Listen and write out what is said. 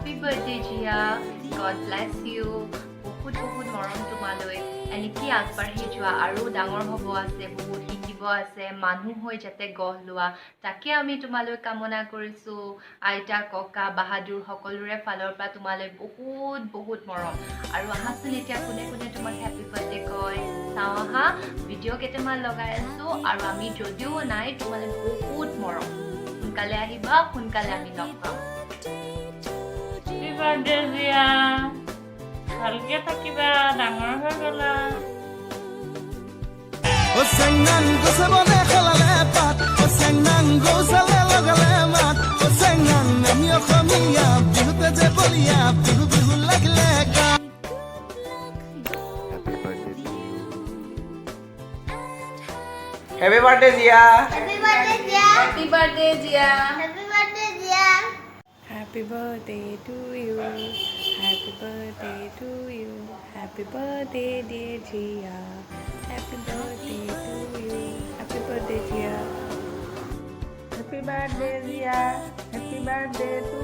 Happy birthday, Jiya. God bless you. বহুত বহুত মৰম তোমালৈ এনেকৈ আগবাঢ়ি যোৱা আৰু ডাঙৰ হ'ব আছে, বহুত শিকিব আছে, মানুহ হৈ যাতে গঢ় লোৱা তাকে আমি তোমালৈ কামনা কৰিছোঁ। আইতা ককা বাহাদুৰ সকলোৰে ফালৰ পৰা তোমালৈ বহুত বহুত মৰম। আৰু আহাচোন এতিয়া কোনে কোনে তোমাক হেপী বাৰ্থডে কয় চাওঁ আহা। ভিডিঅ' কেইটামান লগাই আছোঁ আৰু আমি যদিও নাই তোমালৈ বহুত মৰম। সোনকালে আহিবা, সোনকালে আমি লগ পাম। হেপী বাৰ্থডে জিয়া, ভালকে থাকিবা, ডাঙৰ হৈ গলা। Osengan gusabone khalale pat osengan gusale lagale mat osengan namio khamiya bihute je bolia bihu bihu lagle ka Happy birthday, Jiya. Happy birthday, Jiya. Happy birthday, Jiya. Happy birthday, Jiya. Happy birthday to you. Happy birthday to you. Happy birthday, dear Jiya. Happy birthday to you. Happy birthday, Jiya. Happy birthday, Jiya. Happy birthday to